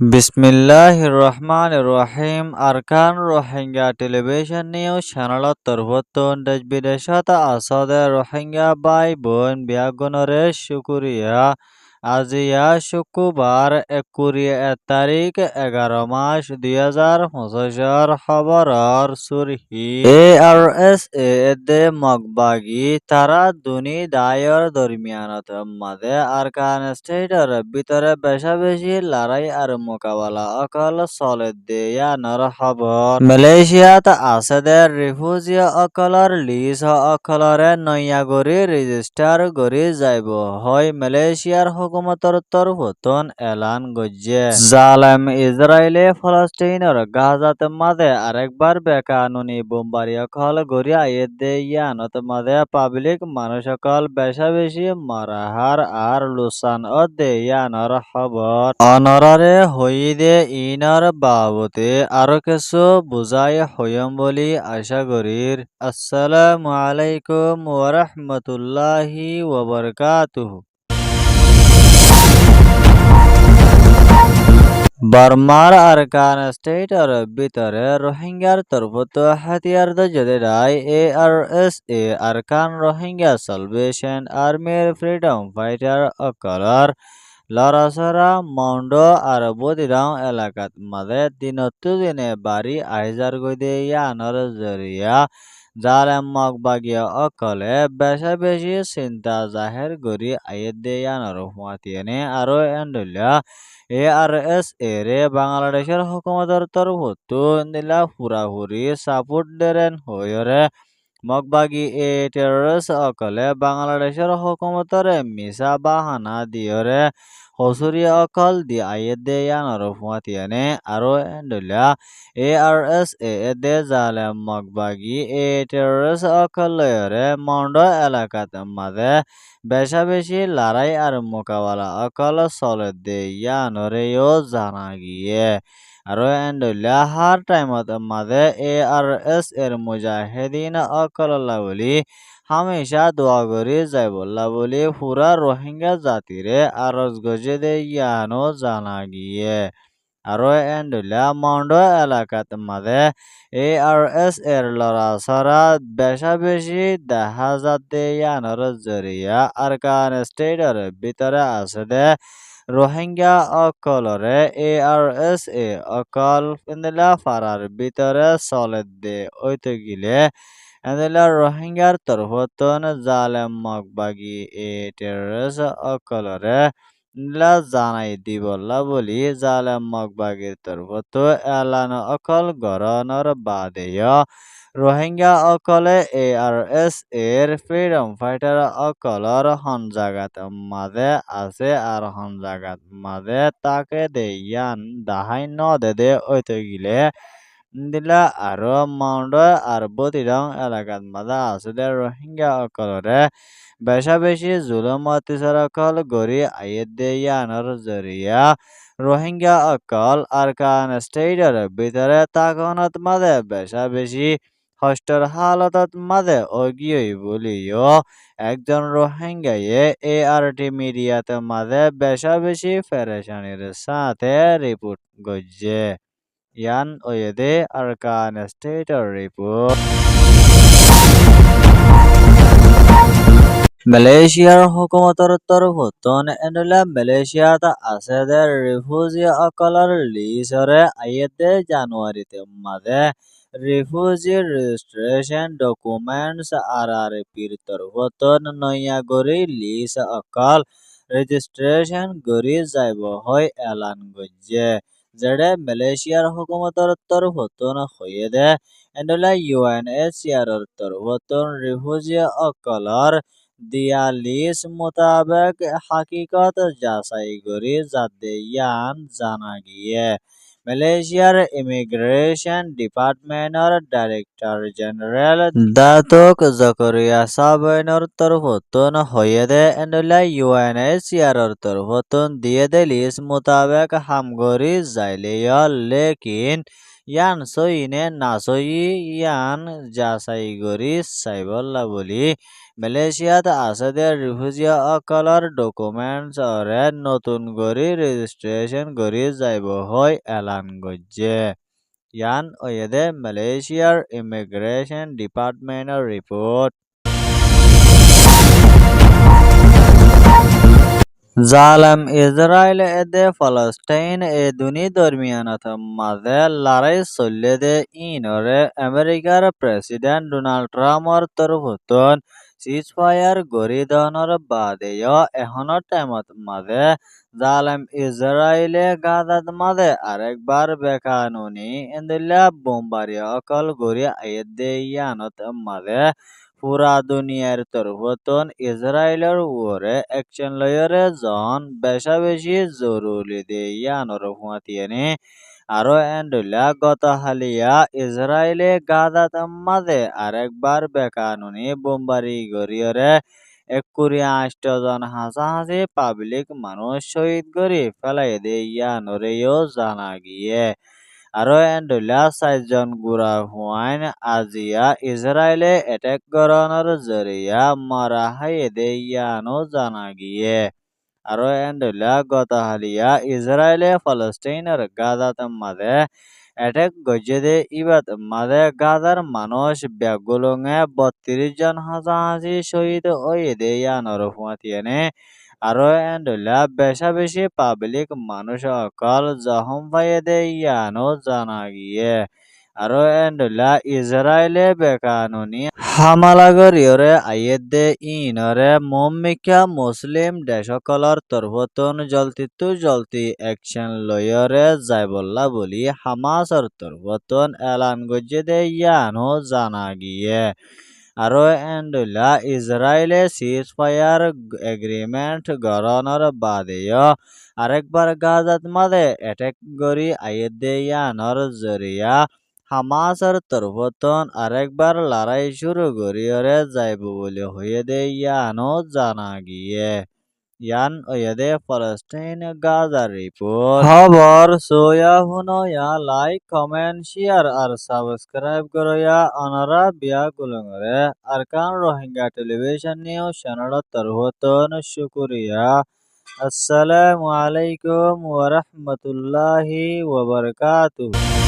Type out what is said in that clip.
বিসমিল্লাহির রহমানির রহিম Arkan Rohingya television news চ্যানেলত তরফতন দেশ বিদেশত আসদে রোহিঙ্গা বাই বোন বিয়াগুনরে শুকুরিয়া আজিয়া শুক্রবার 21 তারিখ 11 মাস 2025 খবরর সুরহি ARSA এদে মগবাগি তারা দুনি দায়র দরমিয়ানত মাঝে আরকান স্টেটের ভিতরে বেশা বেশি লড়াই আর মোকাবেলা অকল চলে দেয়ানোর খবর মালয়েশিয়াত আছে দে রিফিউজি অকলর লিজ অকলরে নয়াগরি রেজিস্টার গরি যাইব হয় মালয়েশিয়ার হুকুমতর তরফতন এলান গজ্জে জালেম ইসরায়েলে ফলস্তিনের গাজাত মাঝে আরেকবার বেকানুনি বোমবারি অকল গরি আইয়ে দে ইয়ানত মাঝে পাবলিক মানুষ অকল বেশা বেশি মারাহার আর লুসান ও দে ইয়ানোর খবর অনরারে হইদে ইনার বাবতে আরো কিছু বুঝাই হইম বলি আশা করির আসসালামু আলাইকুম ওয়া রাহমাতুল্লাহি ওয়া বারাকাতুহু বার্মার আরকান স্টেটের ভিতরে রোহিঙ্গার তরফত হাতিয়ার জদেরাই ARSA আরকান রোহিঙ্গা সালভেশন আর্মির ফ্রিডম ফাইটার অকলর লড়াছড়া মন্ড আর বদিরাও এলাকাত মাঝে দিনতো দিনে বাড়ি আইজার গদে ইয়ানোর জরিয়া জালেম মগবাগিয়া অকলে বেশা বেশি চিন্তা জাহের গরি আইয়ে দে ইয়ানোর হুয়াতিয়ানে আরো এন্ডুলিয়া ARSA রে বাংলাদেশের হুকুমতের তরফতো নিলা হুরাহুরি সাপোর্ট দেরেন হইরে মগবাগি টেররিস্ট অকলে বাংলাদেশের হুকুমতের মিসা বাহানা দিয়রে হসুরি অকল দি আইয়ে দে ইয়ানোর ফুয়াতিয়ানে আরো এন্ডুলিয়া ARSA দে জালেম মগবাগি টেররিস্ট অকলরে মন্ড এলাকাত মাঝে বেশা বেশি লড়াই আর মোকাবেলা অকল চলে দে ইয়ানোরেও জানা গিয়ে আরো এন্ডুলিয়া হার টাইমত মাঝে ARS এর মুজাহিদিন অকল্লা বলি হামেশা দোয়া করি যাইবল্লা বলি পুরা রোহিঙ্গা জাতিরে আরজ গজে দে ইয়ানো জানা গিয়ে আরো এন্ডুলিয়া মন্ড এলাকাত মাঝে ARS এর লড়াছড়া বেশা বেশি দেখা যাতে ইয়ানোর জরিয়া আরকান স্টেটের ভিতরে আছে দে রোহিঙ্গা অকলরে ARSA অকল ইন্দিলা ফারার ভিতরে চলে দে ওইতে গিলে ইন্দিলা রোহিঙ্গার তরফতন জালেম মগবাগি টেররিস্ট অকলরে ইন্দিলা জানাই দিবল্লা বলি জালেম মগবাগির তরফত এলান অকল গরনর বাদেয় রোহিঙ্গা অকলে ARS এর ফ্রিডম ফাইটার অকলর হন জাগাত মাঝে আছে আর হন জাগাত মাঝে তাকে দে ইয়ান দাহাই ন দে ওইতে গিলে দিলা আরো মাউন্ড আর বদিরং এলাকাত মাঝে আছে দে রোহিঙ্গা অকলরে বেশা বেশি জুলুম অত্যাচার অকল গরি আইয়ে দে ইয়ানোর জরিয়া রোহিঙ্গা অকল আরকান স্টেটের ভিতরে তাকনত মাঝে বেশা বেশি কষ্টর হালতত মাঝে অগিয়ই বলিও একজন রোহিঙ্গায়ে ART মিডিয়াত মাঝে বেশা বেশি পেরেশানির সাথে রিপোর্ট গজ্জে ইয়ান ওয়েদে আরকান স্টেটের রিপোর্ট মালয়েশিয়ার হুকুমতর তরফতন এন্ডুলা মালয়েশিয়াত আছে দে রিফিউজি অকলর লিসরে আইয়েদে জানুয়ারিতে মাঝে রিফিউজি রেজিস্ট্রেশন ডকুমেন্টস RRPর তরফতন নয়া গরি লিস অকল রেজিস্ট্রেশন গরি যাইব হয় এলান গজ্জে যেডে মালয়েশিয়ার হুকুমতর তরফতন হইয়ে দে এন্ডুলা UNHCRর তরফতন রিফিউজি অকলর দিয়া লিস্ট মোতাবেক হাকিকত যাচাই করি যাতে ইয়ান জানা গিয়ে মালয়েশিয়ার ইমিগ্রেশন ডিপার্টমেন্টর ডাইরেক্টর জেনারেল দাতুক জকরিয়া সাবেনর তরফতন হয়ে দে এন্ডলা UNHCRর তরফতন দিয়ে দে লিস্ট মোতাবেক হামগরি যাইলে লেকিন ইয়ান সইনে না সই ইয়ান যাচাই কৰি চাইবলা বুলি মালয়েছিয়াত আছাদের রিফিউজিয়া অকলৰ ডকুমেন্টছৰে নতুন কৰি ৰেজিষ্ট্ৰেশ্যন কৰি যাইব হয় এলান গজ্জে ইয়ান অয়েদে মালয়েছিয়াৰ ইমিগ্ৰেশ্যন ডিপাৰ্টমেন্টৰ ৰিপোৰ্ট জালেম ইসরায়েল এদে ফলস্তাইন এ দুনি দরমিয়ানত মাঝে লড়াই চলিদে ইনরে আমেরিকার প্রেসিডেন্ট ডোনাল্ড ট্রাম্পর তরফতন সিজফায়ার গরি দহনৰ বাদেও এখনৰ টাইমত মাঝে জালেম ইসরায়েলে গাজাত মাঝে আরেকবার বেকানুনি ইন্দিল্লা বোমবারি অকল গরি আয়েদ দে ইয়ানত মাঝে পুরা দুনিয়ার তরফতন ইসরায়েলের উপরে অ্যাকশন লয়রে জন বেশা বেশি জরুরি দে ইয়ানোর হুঁয়াতিয়ানি আরো এন্ডুল্লা গত হালিয়া ইসরায়েলে গাজাত মাঝে আরেকবার বেকানুনি বোমবারি গরিয়রে 180 জন হাসাহাসি পাবলিক মানুষ শহীদ করি ফেলাই দে ইয়ানোরেও জানা গিয়ে আরো এন্ডুল্লা 4 জন গুড়া হুয়াইন আজিয়া ইসরায়েলে এটেক গরনের জরিয়া মারা হাইয়ে দে ইয়ানো জানা গিয়ে আরো এন্ডুল্লা গত হালিয়া ইসরায়েলে ফলস্তিনের গাজাত মাঝে এটেক গজ্জে দে ইবাত মাঝে গাজার মানুষ ব্যাগুলঙে 32 জন হাসাহাসি শহীদ হয়ে দে ইয়ানোর হুয়াতিয়ানে আরো এন্ডুল্লা বেশা বেশি পাবলিক মানুষ অকল জখম পাইয়ে দে ইয়ানো জানা গিয়ে আরো এন্ডুল্লা ইসরায়েলে বেকানুনি হামালা গরিয়রে আইয়েদ দে ইনরে মম্মিকা মুসলিম দেশসকলৰ তরফতন জলতি অ্যাকশন লয়রে যাইবল্লা বলি হামাসর তরফতন এলান গজ্জে দে ইয়ানো জানা গিয়ে আরো এন্ডুল্লা ইসরায়েলে সিজ ফায়ার এগ্রিমেন্ট গড়নের বাদেও আরেকবার গাজাত মাঝে অ্যাটাক গরি আইয়েদ দে ইয়ানোর জরিয়া হামাসের তরফতন আরেকবার লড়াই শুরু করিয়রে যাইব বলে হয়ে দে ইয়ানো জানা গিয়ে ইয়ান ওয়েদে ফলস্টাইন গাজার রিপোর্ট খবর সোয়া হুনয়া লাইক কমেন্ট শেয়ার আর সাবস্ক্রাইব করয়া অনারা বিয়া গুলঙরে Arakan Rohingya television news channel তরফতন শুকরিয়া আসসালামু আলাইকুম ওয়া রাহমাতুল্লাহি ওয়া বারাকাতুহু